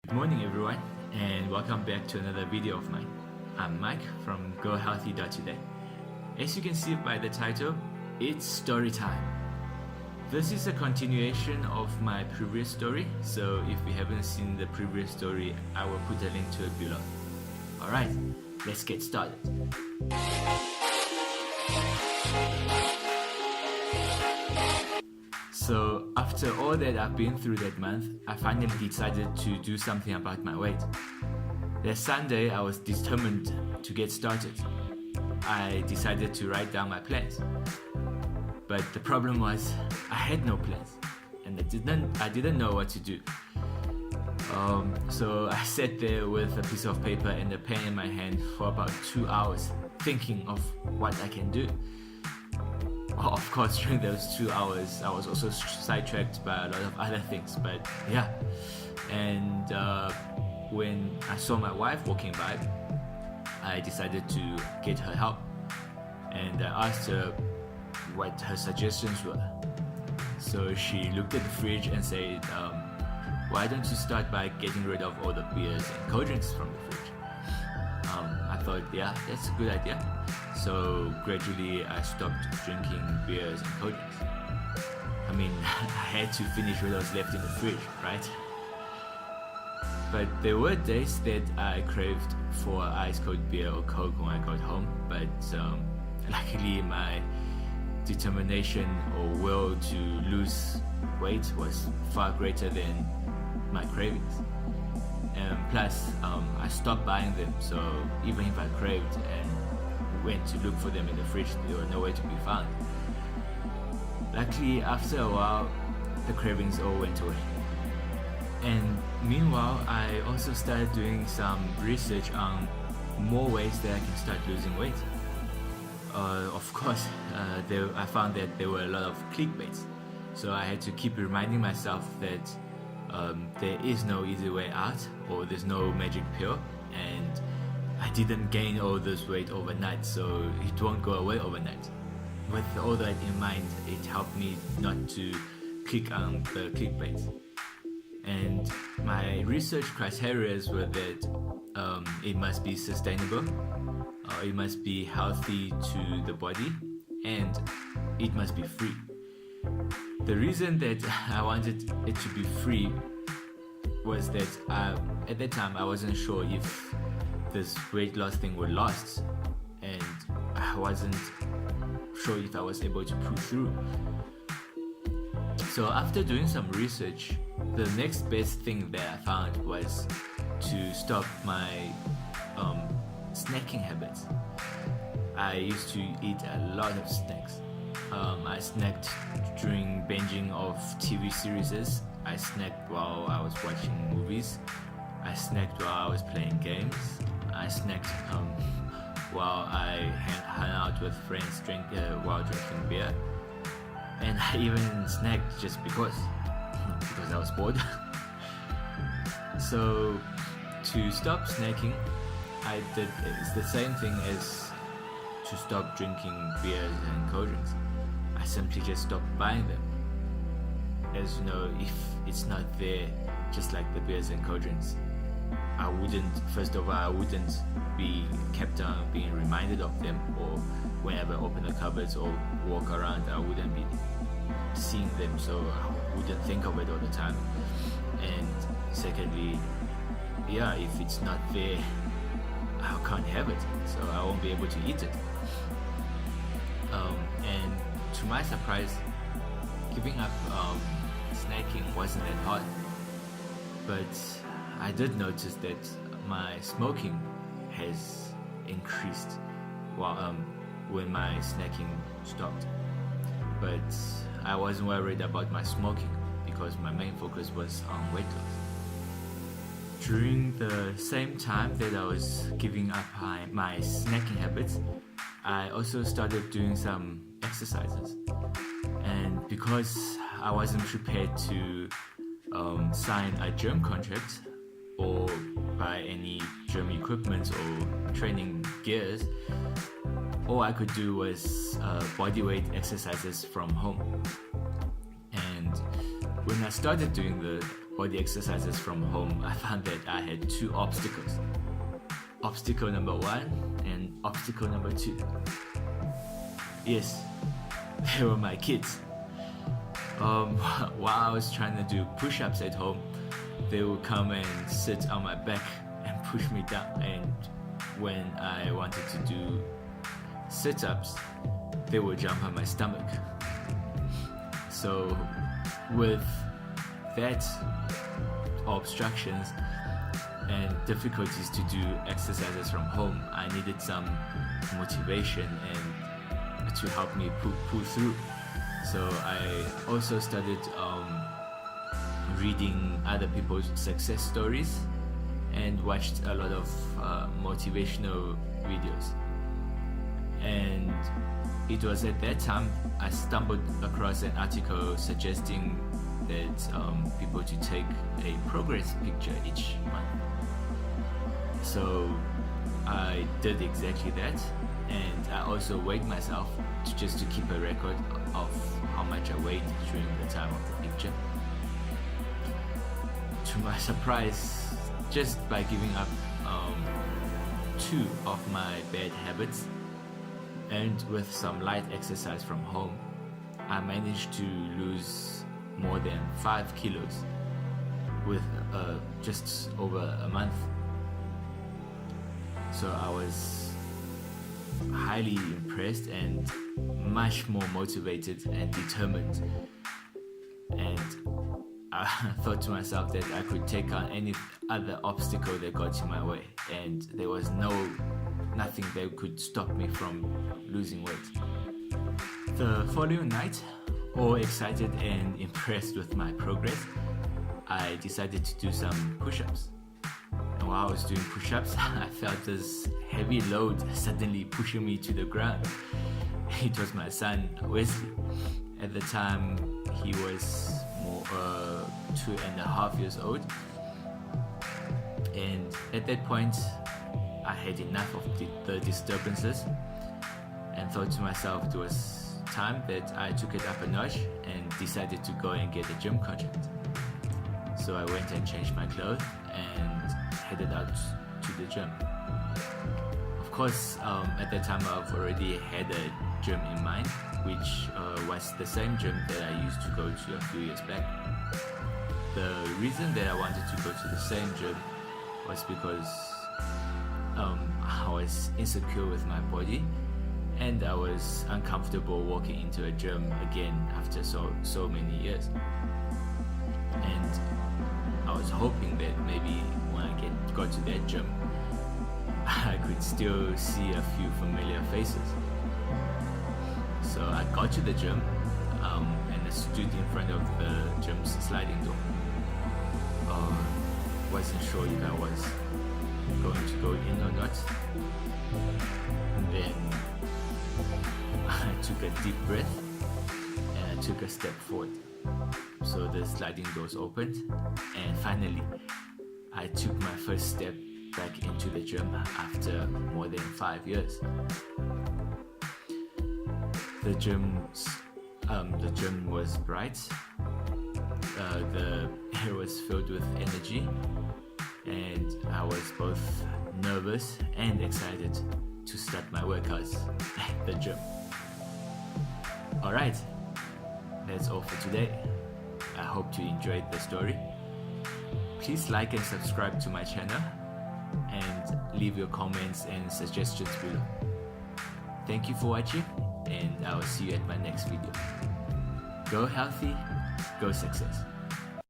Good morning everyone, and welcome back to another video of mine. I'm Mike from GoalHealthy.today. As you can see by the title, it's story time. This is a continuation of my previous story, so if you haven't seen the previous story, I will put a link to it below. Alright, let's get started. So after all that I've been through that month, I finally decided to do something about my weight. That Sunday I was determined to get started. I decided to write down my plans. But the problem was I had no plans and I didn't know what to do. So I sat there with a piece of paper and a pen in my hand for about 2 hours thinking of what I can do. Of course, during those 2 hours, I was also sidetracked by a lot of other things, but yeah. And when I saw my wife walking by, I decided to get her help. And I asked her what her suggestions were. So she looked at the fridge and said, why don't you start by getting rid of all the beers and cold drinks from the fridge? I thought, yeah, that's a good idea. So gradually I stopped drinking beers and cold drinks. I mean, I had to finish what was left in the fridge, right? But there were days that I craved for ice cold beer or Coke when I got home, but luckily my determination or will to lose weight was far greater than my cravings. And plus, I stopped buying them, so even if I craved and went to look for them in the fridge, they were nowhere to be found. Luckily, after a while, the cravings all went away. And meanwhile, I also started doing some research on more ways that I can start losing weight. Of course, I found that there were a lot of clickbaits, so I had to keep reminding myself that there is no easy way out, or there's no magic pill, and I didn't gain all this weight overnight, so it won't go away overnight. With all that in mind, it helped me not to click on the clickbait. And my research criteria were that it must be sustainable, it must be healthy to the body, and it must be free. The reason that I wanted it to be free was that at that time I wasn't sure if this weight loss thing would last, and I wasn't sure if I was able to push through. So after doing some research, the next best thing that I found was to stop my snacking habits. I used to eat a lot of snacks. I snacked during binging of TV series. I snacked while I was watching movies. I snacked while I was playing games. I snacked while I hung out with friends while drinking beer. And I even snacked just because I was bored. So to stop snacking, it's the same thing as to stop drinking beers and cold drinks. I simply just stopped buying them. As you know, if it's not there, just like the beers and cold drinks, I wouldn't be kept on being reminded of them, or whenever I open the cupboards or walk around, I wouldn't be seeing them, so I wouldn't think of it all the time. And secondly, yeah, if it's not there, I can't have it, so I won't be able to eat it. And to my surprise, giving up snacking wasn't that hard, but I did notice that my smoking has increased when my snacking stopped. But I wasn't worried about my smoking because my main focus was on weight loss. During the same time that I was giving up my snacking habits, I also started doing some exercises. And because I wasn't prepared to sign a gym contract or buy any gym equipment or training gears, all I could do was bodyweight exercises from home. And When I started doing the body exercises from home, I found that I had two obstacles. Obstacle number 1 and obstacle number 2. Yes, they were my kids. While I was trying to do push-ups at home, they would come and sit on my back and push me down, and when I wanted to do sit-ups, they would jump on my stomach. So with that obstructions and difficulties to do exercises from home, I needed some motivation and to help me pull through. So I also started reading other people's success stories and watched a lot of motivational videos. And it was at that time I stumbled across an article suggesting that people to take a progress picture each month. So I did exactly that, and I also weighed myself just to keep a record of how much I weighed during the time of the picture. To my surprise, just by giving up 2 of my bad habits and with some light exercise from home, I managed to lose more than 5 kilos with just over a month. So I was highly impressed and much more motivated and determined, and I thought to myself that I could take on any other obstacle that got in my way, and there was nothing that could stop me from losing weight. The following night, all excited and impressed with my progress, I decided to do some push-ups. And while I was doing push-ups, I felt this heavy load suddenly pushing me to the ground. It was my son, Wesley. At the time, he was 2.5 years old. And at that point, I had enough of the disturbances and thought to myself it was time that I took it up a notch and decided to go and get a gym contract. So I went and changed my clothes and headed out to the gym. Of course, at that time I've already had a gym in mind, which was the same gym that I used to go to a few years back. The reason that I wanted to go to the same gym was because I was insecure with my body, and I was uncomfortable walking into a gym again after so many years. And I was hoping that maybe when I got to that gym, I could still see a few familiar faces. So I got to the gym and I stood in front of the gym's sliding door. Wasn't sure if I was going to go in or not. And then I took a deep breath and I took a step forward. So the sliding doors opened, and finally I took my first step back into the gym after more than 5 years. The gym was bright. The air was filled with energy, and I was both nervous and excited to start my workouts at the gym. Alright, that's all for today. I hope you enjoyed the story. Please like and subscribe to my channel and leave your comments and suggestions below. Thank you for watching, and I will see you at my next video. Go healthy, go success.